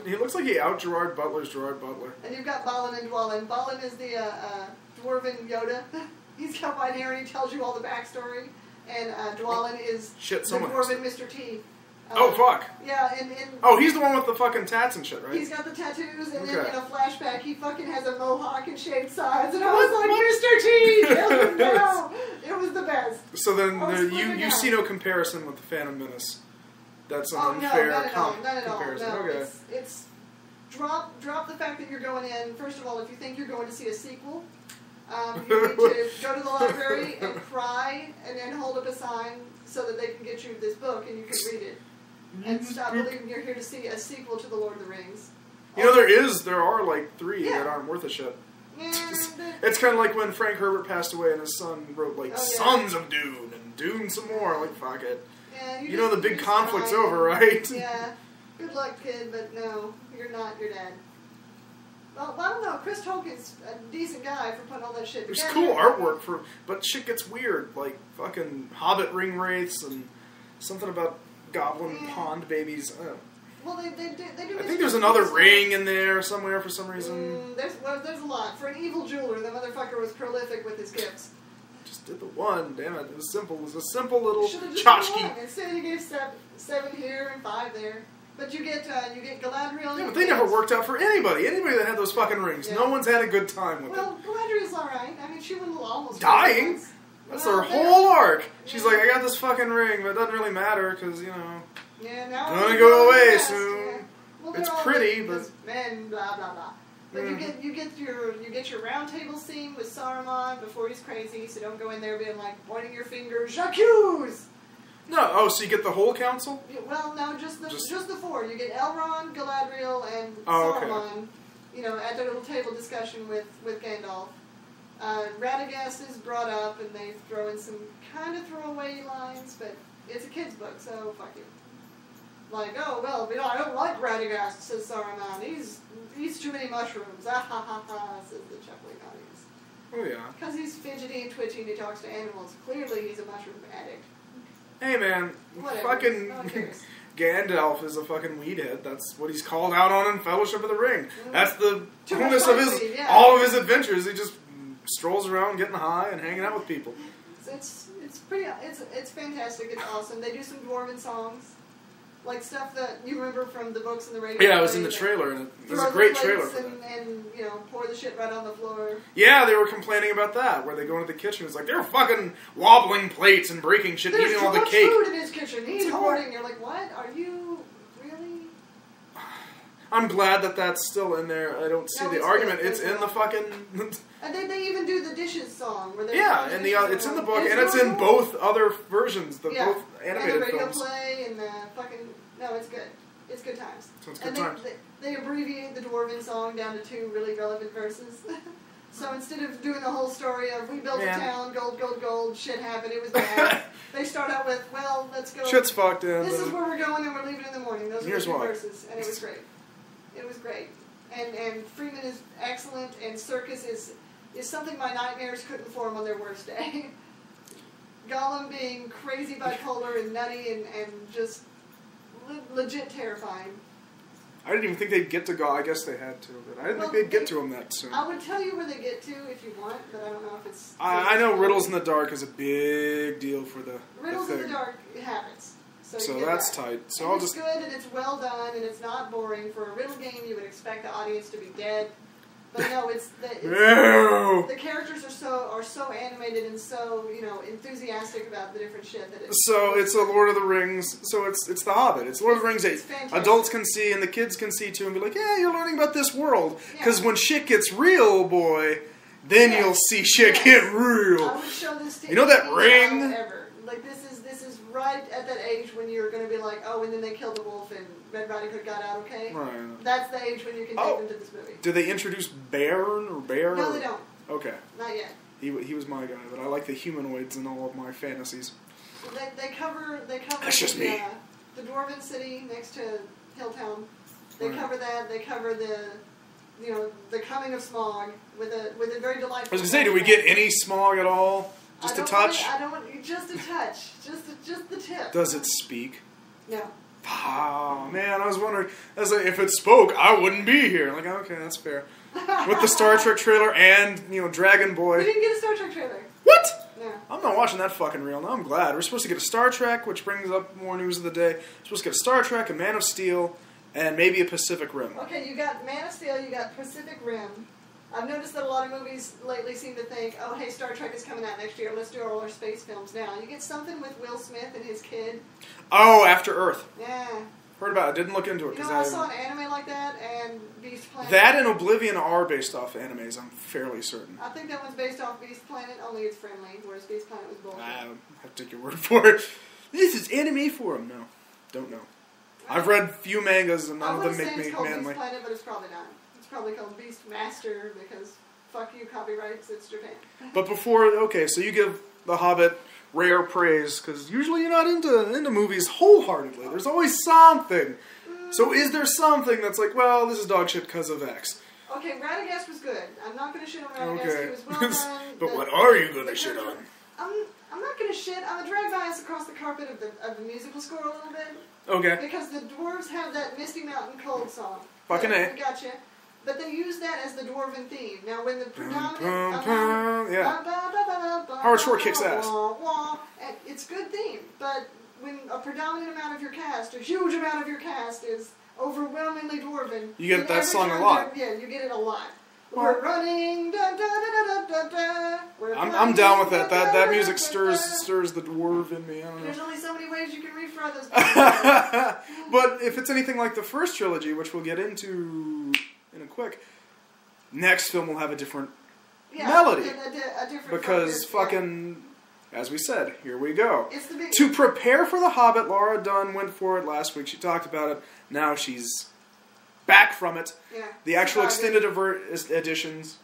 he looks like he out Gerard Butler's Gerard Butler. And you've got Balin and Dwalin. Balin is the dwarven Yoda. He's got white hair and he tells you all the backstory. And Dwalin is the dwarven Mr. T. Oh, fuck. Yeah, oh, he's the one with the fucking tats and shit, right? He's got the tattoos, and then in a flashback, he fucking has a mohawk and shaved sides, and I was like, Mr. T! Kill him now! It was the best. So then you see no comparison with the Phantom Menace. That's an unfair comparison. No, okay. it's drop the fact that you're going in. First of all, if you think you're going to see a sequel, you need to go to the library and cry, and then hold up a sign so that they can get you this book and you can read it. And stop believing you're here to see a sequel to The Lord of the Rings. You know, there are like 3 that aren't worth a shit. Yeah, it's kind of like when Frank Herbert passed away and his son wrote like Sons of Dune and Dune some more. Like, fuck it. Yeah, you know the big conflict's over, right? Yeah. Good luck, kid, but no, you're not your dad. Well, I don't know. Chris Tolkien's a decent guy for putting all that shit together. There's cool artwork but shit gets weird. Like fucking Hobbit ring wraiths and something about goblin pond babies. Well, they do. I think there's another ring in there somewhere for some reason. There's a lot. For an evil jeweler, the motherfucker was prolific with his gifts. Just did the one. Damn it. It was simple. It was a simple little tchotchke. Instead, he gave 7 here and 5 there. But you get Galadriel. Yeah, but they never worked out for anybody. Anybody that had those fucking rings. Yeah. No one's had a good time with it. Well, Galadriel's alright. I mean, she went almost dying. That's her whole arc. She's like, I got this fucking ring, but it doesn't really matter because, you know, gonna go away soon. Yeah. Well, it's pretty, but men, blah blah blah. But you get your round table scene with Saruman before he's crazy. So don't go in there being like pointing your finger, j'accuse. No, so you get the whole council? Well, no, just the 4. You get Elrond, Galadriel, and Saruman. You know, at their little table discussion with Gandalf. Radagast is brought up, and they throw in some kind of throwaway lines, but it's a kid's book, so fuck you. Like, oh well, you know, I don't like Radagast, says Saruman. He's eats too many mushrooms. Ah ha ha ha, says the chuckling audience. Oh yeah. Because he's fidgety and twitchy and he talks to animals. Clearly, he's a mushroom addict. Hey man, whatever. Fucking Gandalf is a fucking weedhead. That's what he's called out on in Fellowship of the Ring. That's the bonus of all of his adventures. He just strolls around getting high and hanging out with people. It's fantastic. It's awesome. They do some dwarven songs. Like stuff that you remember from the books and the radio. Yeah, it was in the trailer, and it was a great trailer for that. And, you know, pour the shit right on the floor. Yeah, they were complaining about that, where they go into the kitchen. It's like, they're fucking wobbling plates and breaking shit, and eating all the cake. There's too much food in his kitchen. He's hoarding. You're like, what? Are you really? I'm glad that that's still in there. I don't see the argument. It's in the fucking... And they even do the dishes song. Where and it's in the book, and it's in both other versions, both animated films. And the radio films. play, and the fucking... No, it's good. It's good times. So it's good times. They abbreviate the dwarven song down to 2 really relevant verses. So instead of doing the whole story of, we built a town, gold, gold, gold, shit happened, it was bad, they start out with, well, let's go. Shit's fucked in. This is where we're going, and we're leaving in the morning. Those are the 2 verses, and it was great. It was great. And Freeman is excellent, and Circus is something my nightmares couldn't form on their worst day. Gollum being crazy bipolar and nutty and just legit terrifying. I didn't even think they'd get to Gollum. I guess they had to, but I didn't think they'd get to him that soon. I would tell you where they get to if you want, but I don't know if it's... I know Riddles in the Dark is a big deal for the Riddles in the Dark happens. So that's tight. So it's good, and it's well done, and it's not boring. For a riddle game, you would expect the audience to be dead. But no, the characters are so animated and so, you know, enthusiastic about the different shit that it's... So it's a Lord of the Rings. So it's The Hobbit. It's Lord of the Rings that adults can see and the kids can see too and be like, yeah, you're learning about this world. Because when shit gets real, boy, then you'll see shit get real. I would show this to you know that ring? Ever. Like this is right at that age when you're going to be like, oh, and then they killed the wolf and Red Riding Hood got out okay. Right. That's the age when you can take them to this movie. Do they introduce Baron or Bear? No, they don't. Okay. Not yet. He was my guy, but I like the humanoids in all of my fantasies. So they cover That's just me. The Dwarven City next to Hilltown. They cover that. They cover the coming of Smaug with a very delightful... I was gonna say, do we get any Smaug at all? Just a touch? I don't want just a touch. Just the tip. Does it speak? No. Oh, man, I was wondering. I was like, if it spoke, I wouldn't be here. Like, okay, that's fair. With the Star Trek trailer and, Dragon Boy. We didn't get a Star Trek trailer. What? Yeah. I'm not watching that fucking reel. No, I'm glad. We're supposed to get a Star Trek, which brings up more news of the day. We're supposed to get a Star Trek, a Man of Steel, and maybe a Pacific Rim. Okay, you got Man of Steel, you got Pacific Rim. I've noticed that a lot of movies lately seem to think, oh, hey, Star Trek is coming out next year. Let's do all our space films now. You get something with Will Smith and his kid. Oh, After Earth. Yeah. Heard about it. Didn't look into it. I saw an anime like that and Beast Planet. That and Oblivion are based off animes, I'm fairly certain. I think that one's based off Beast Planet, only it's friendly, whereas Beast Planet was bullshit. I have to take your word for it. This is anime forum. No. Don't know. I've read few mangas and none of them make me called manly. Beast Planet, but it's probably not. It's probably called Beast Master because fuck you, copyrights, it's Japan. But before, okay, so you give The Hobbit rare praise, because usually you're not into movies wholeheartedly. There's always something. So is there something that's like, well, this is dog shit because of X? Okay, Radagast was good. I'm not going to shit on Radagast. Okay. He was well done. But what are you going to shit on? I'm not going to shit. I'm going to drag bias across the carpet of the musical score a little bit. Okay. Because the dwarves have that Misty Mountain Cold song. Fucking A. Gotcha. But they use that as the dwarven theme. Now, when the predominant... Howard Shore kicks ass. And it's a good theme, but when a predominant amount of your cast, a huge amount of your cast is overwhelmingly dwarven... You get that song a lot. Yeah, you get it a lot. We're running, da da da da da da. I'm down with that. That music stirs the dwarf in me. I don't know. There's only so many ways you can refrain those. But if it's anything like the first trilogy, which we'll get into in a quick, next film will have a different melody. A different because focus, fucking, as we said, here we go. It's the big, to prepare for The Hobbit, Laura Dunn went for it last week. She talked about it. Now she's back from it. Yeah. The actual extended editions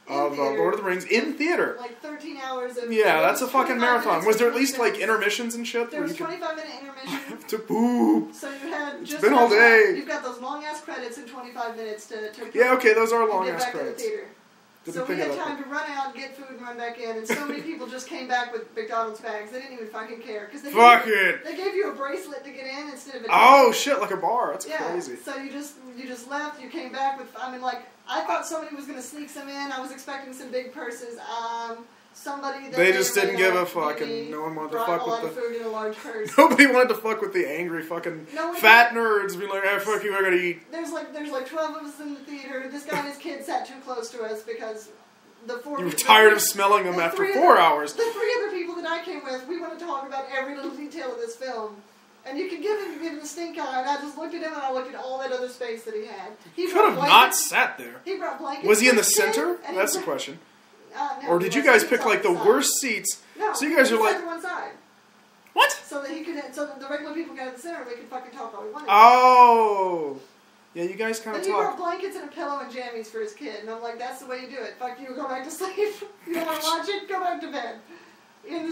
of Lord of the Rings in theater. Like 13 hours of... Yeah, that's a fucking marathon. Was there at least like intermissions and shit? There was 25-minute intermission. I have to poop. So you had just... It's been all day. You've got those long-ass credits in 25 minutes to yeah, okay, those are long-ass get back credits. To the theater. So we had time to run out, get food, and run back in, and so many people just came back with McDonald's bags. They didn't even fucking care. They gave you a bracelet to get in instead of a... Oh, shit, like a bar. That's crazy. So you just left, you came back with... I mean, like, I thought somebody was going to sneak some in. I was expecting some big purses. Somebody... They just didn't give a fuck, and no one wanted to fuck with the... food in a large purse. Nobody wanted to fuck with the angry fucking fat nerds being like, hey, fuck you, I gotta eat. There's like 12 of us in the theater. This guy and his kid sat too close to us because... You were tired of smelling them after 4 hours. The three other people that I came with, we wanted to talk about every little detail of this film. And you could give him the stink eye, and I just looked at him and I looked at all that other space that he had. He could have not sat there. He brought blankets. Was he in the center? That's the question. No, or did you guys pick like the worst seats? No, so you guys are like... to one side. What? So that the regular people got in the center and we could fucking talk all we wanted. Oh! Yeah, you guys kind of talk. He brought blankets and a pillow and jammies for his kid, and I'm like, that's the way you do it. Fuck you, go back to sleep. You don't want to watch it? Go back to bed.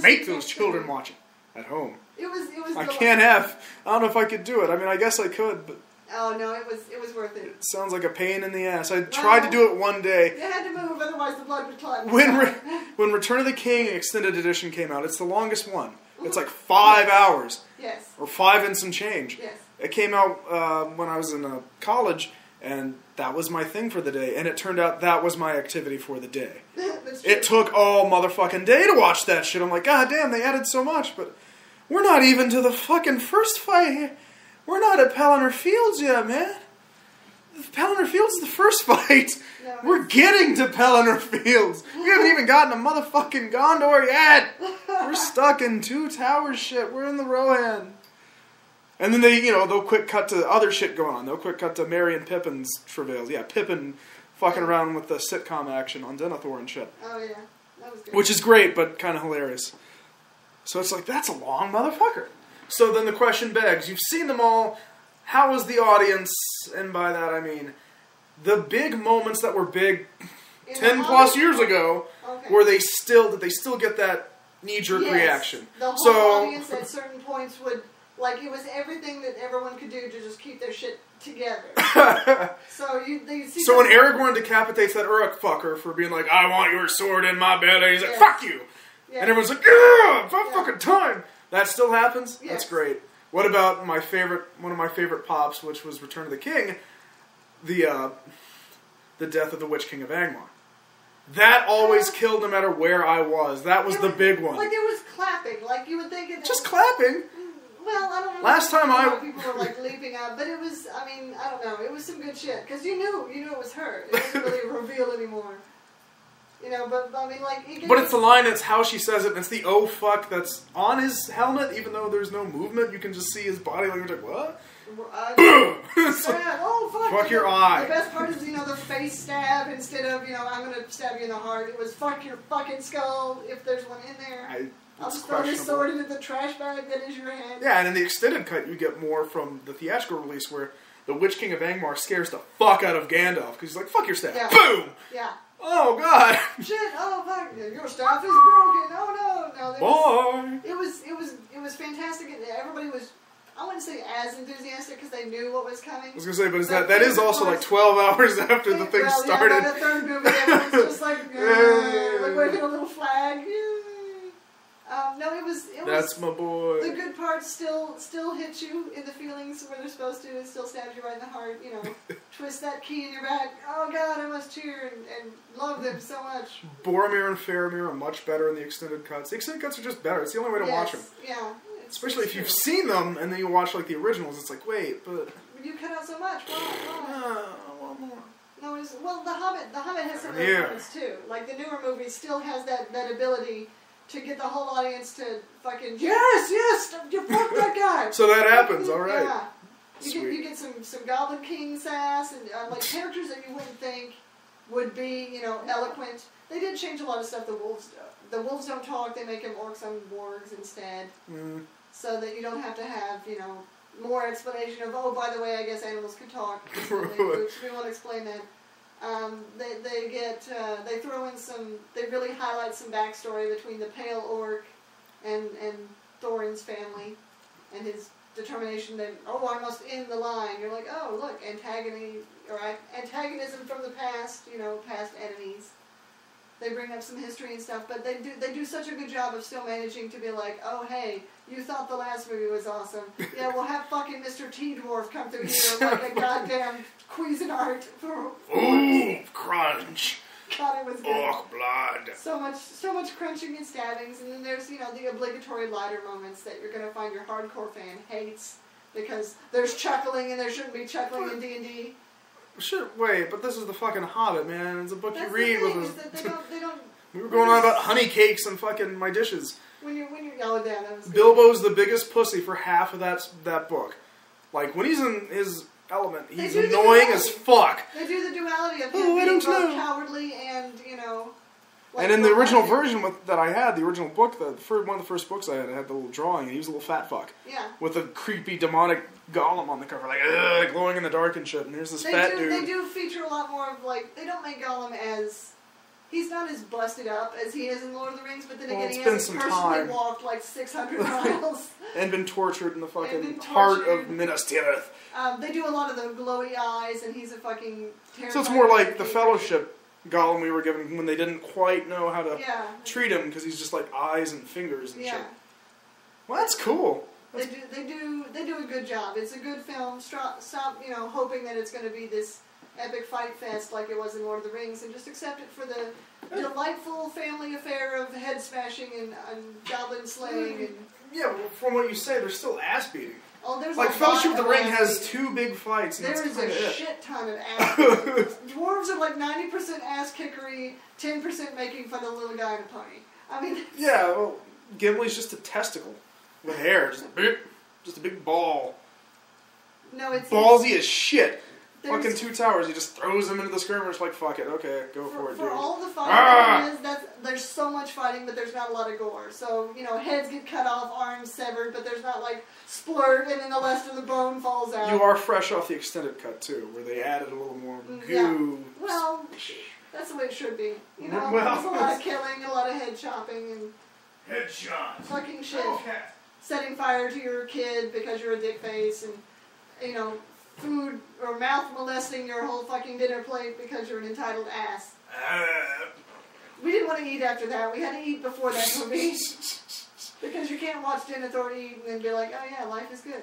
Make those children watch it at home. It was. I can't have. I don't know if I could do it. I mean, I guess I could, but. Oh no, it was worth it. It sounds like a pain in the ass. I tried to do it one day. You had to move, otherwise the blood would clot. When Return of the King Extended Edition came out, it's the longest one. It's like 5 hours. Yes. Or 5 and some change. Yes. It came out when I was in college, and that was my thing for the day. And it turned out that was my activity for the day. It took all motherfucking day to watch that shit. I'm like, God damn, they added so much, but we're not even to the fucking first fight here. We're not at Palantir Fields yet, man. Palantir Fields is the first fight. No, we're getting to Palantir Fields. We haven't even gotten a motherfucking Gondor yet. We're stuck in Two Towers shit. We're in the Rohan. And then they'll quick cut to other shit going on. They'll quick cut to Merry and Pippin's travails. Yeah, Pippin fucking around with the sitcom action on Denethor and shit. Oh, yeah. That was good. Which is great, but kind of hilarious. So it's like, that's a long motherfucker. So then the question begs, you've seen them all. How was the audience? And by that I mean the big moments that were big 10 plus years ago, did they still get that knee-jerk reaction? The whole audience at certain points would, like, it was everything that everyone could do to just keep their shit together. So when Aragorn decapitates that Uruk fucker for being like, I want your sword in my belly, he's like, fuck you! Yes. And everyone's like, yeah, it's about fucking time! That still happens? Yes. That's great. What about one of my favorite pops, which was Return of the King, the death of the Witch King of Angmar. That always killed no matter where I was. That was the big one. Like, it was clapping. Like, you would think it... Just clapping? Well, I don't know. Last time people were, like, leaping out. But it was, I mean, I don't know. It was some good shit. Because you knew it was her. It wasn't really a reveal anymore. You know, but I mean, like... But it's the line, it's how she says it, and it's the oh fuck that's on his helmet, even though there's no movement. You can just see his body, like, you're like, what? Boom! Oh, fuck. Fuck your eye. The best part is, the face stab instead of, I'm going to stab you in the heart. It was fuck your fucking skull, if there's one in there. I'll just throw this sword into the trash bag that is your hand. Yeah, and in the extended cut, you get more from the theatrical release where the Witch King of Angmar scares the fuck out of Gandalf, because he's like, fuck your staff. Yeah. Boom! Yeah. Oh, God. Shit, oh, fuck. Your staff is broken. Oh, no. It was fantastic. Everybody was... I wouldn't say as enthusiastic because they knew what was coming. I was going to say, but that is also like 12 hours after the thing started. Yeah, by the third movie, everyone's just like waving a little flag. No, it was... That's my boy. The good parts still hit you in the feelings where they're supposed to. It still stabs you right in the heart. Twist that key in your back. Oh, God, I must cheer and love them so much. Boromir and Faramir are much better in the extended cuts. The extended cuts are just better. It's the only way to watch them. Yeah. Especially if you've seen them and then you watch like the originals, it's like, wait, but... You cut out so much. Why? I want more. No, The Hobbit has some good points too. Like, the newer movie still has that ability to get the whole audience to fucking, yes, you fuck that guy. So that happens, alright. Yeah. You get some Goblin King sass and like characters that you wouldn't think would be, eloquent. They did change a lot of stuff. The wolves don't talk. They make them orcs and wargs instead. So that you don't have to have, more explanation of, oh, by the way, I guess animals could talk. We won't explain that. They throw in they really highlight some backstory between the Pale Orc and Thorin's family and his determination that, oh, I must end the line. You're like, oh, look, antagonism from the past, past enemies. They bring up some history and stuff, but they do such a good job of still managing to be like, oh, hey, you thought the last movie was awesome. Yeah, we'll have fucking Mr. T-Dwarf come through here like a goddamn Cuisinart. Ooh, crunch. God, it was good. Oh, blood. So much crunching and stabbings, and then there's, the obligatory lighter moments that you're going to find your hardcore fan hates, because there's chuckling and there shouldn't be chuckling in D&D. Sure, wait, but this is the fucking Hobbit, man. It's a book you read with they don't We were going on about honey cakes and fucking my dishes. When you yelled down, that was good. Bilbo's the biggest pussy for half of that book. Like, when he's in his element, he's annoying as fuck. They do the duality of him being both cowardly and, and in the original version that I had, the original book, one of the first books I had the little drawing, and he was a little fat fuck. Yeah. With a creepy demonic golem on the cover, like, ugh, glowing in the dark and shit, and here's this fat dude. They do feature a lot more of, like, they don't make Gollum as... He's not as busted up as he is in Lord of the Rings, but then again, he hasn't personally walked like 600 miles. And been tortured in the fucking heart of Minas Tirith. They do a lot of the glowy eyes, and he's a fucking terrifying... So it's more like the Fellowship Gollum we were given when they didn't quite know how to treat him, because he's just like eyes and fingers and shit. Well, that's cool. They do a good job. It's a good film. Stop hoping that it's going to be this epic fight fest like it was in Lord of the Rings, and just accept it for the delightful family affair of head smashing and goblin slaying. And yeah, well, from what you say, there's still ass beating. Oh, there's like Fellowship of the Ring has 2 big fights. And there is a shit ton of ass. Dwarves are like 90% ass kickery, 10% making fun of the little guy in a pony. I mean, yeah, well, Gimli's just a testicle with hair, just a big ball. No, it's ballsy as shit. Fucking 2 towers, he just throws them into the skirmish like, fuck it, okay, go for it, dude. For all the fighting, there's so much fighting, but there's not a lot of gore. So, heads get cut off, arms severed, but there's not like splurt and then the rest of the bone falls out. You are fresh off the extended cut, too, where they added a little more goo. Yeah. Well, that's the way it should be. There's a lot of killing, a lot of head chopping, and... Headshot. Fucking shit. Okay. Setting fire to your kid because you're a dick face, and, food or mouth molesting your whole fucking dinner plate because you're an entitled ass. We didn't want to eat after that. We had to eat before that movie. Because you can't watch Denethor eat and then be like, oh yeah, life is good.